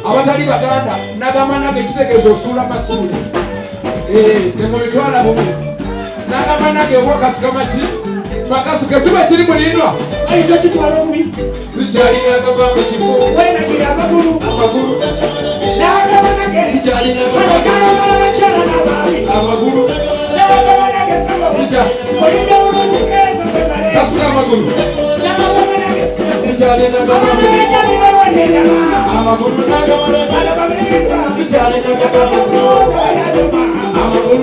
abatali baganda nagamba nage ekitegeezo osuula masuule temubitwala bubi nagamba nage obwakasikama bakasuka siba kiri mulindwa ayinza kitwala obubi sikyalina agavamba ekifo wenagira amagulu nagamba nage sikyalina agala bakyala n'abaami amagulu nagamba nage saba olinda bulungi keezo bwebale kasuka amagulu nagamba nage sikyalina amagulu sikyalina amagulu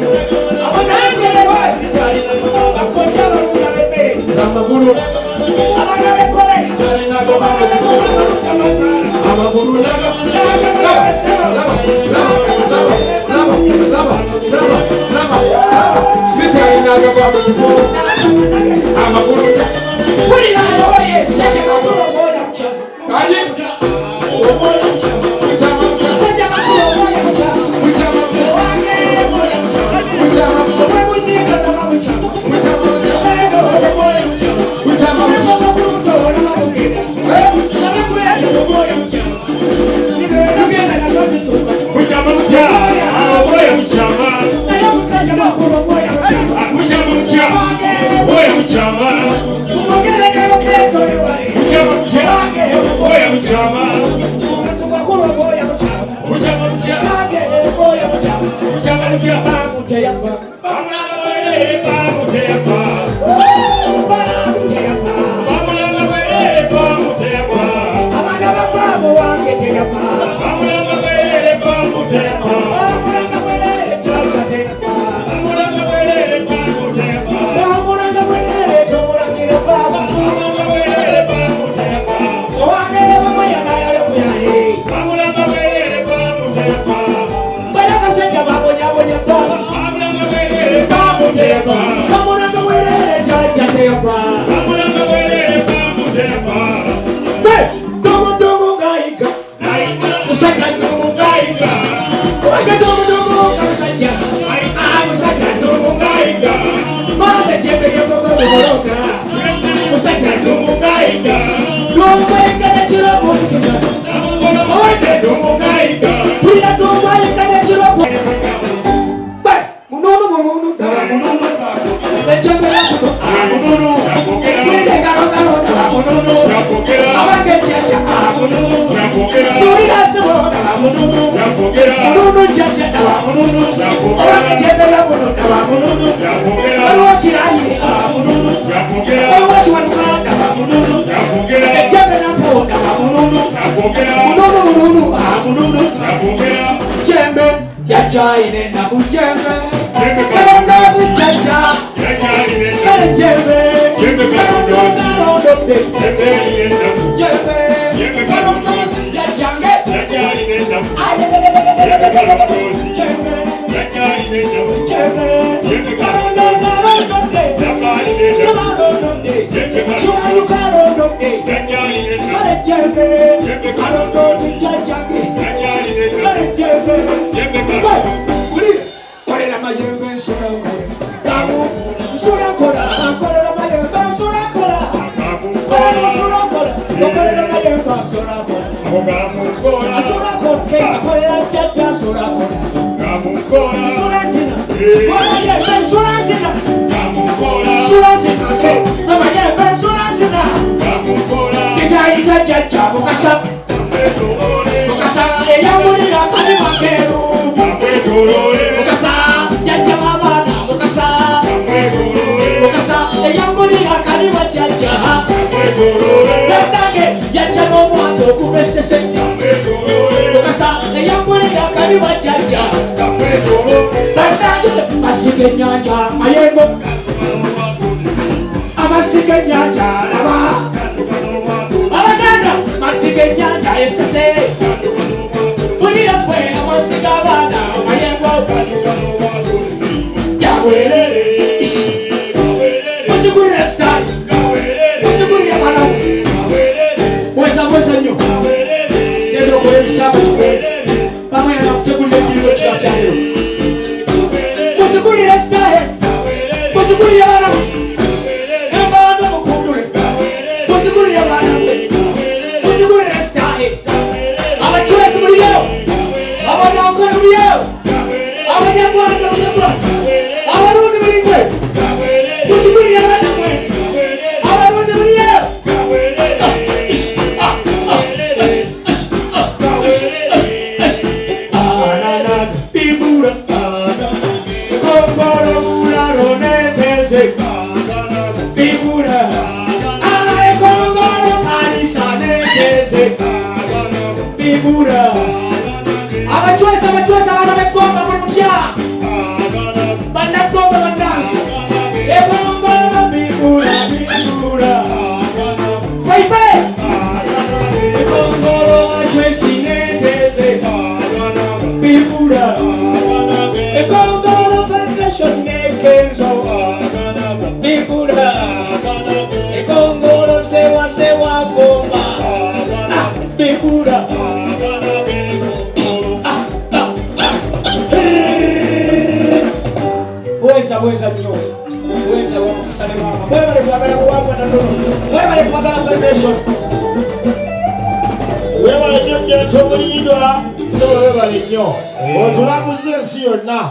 Nyanja, esase Uriya fwe amasiga abana Mayengo Yawelele Musigurire style Musigurire abana Mweza nyo Nendo kore bisabu Bamwe na kutegurire ibiriro cyafyaniro Musigurire style Musigurire abana Embano mukundure Musigurire abana Musigurire style Abachwezi muri yo Abanyakore muri yo Abanyarwanda muri yo Abarundi muri mwe Musigurire abana mwe Abarundi muri yo Bigura Kongoro ularo neteze Bigura Ay kongoro kanisa neteze Bigura Abachweza abana bekomba muri mutya Banda komba banda Ekongoro bigura Faipe Ekongoro achwezi neteze Bigura Ekongoro federation nekenzo Bigura Ekongoro sewa gomba Bigura Weza nyo Weza wakasale mama Mwebale kwagala kuwagwa na ndono Mwebale kwagala federation Webale nyo nyeto mulindwa So webale nyo Otulaguze nsi yonna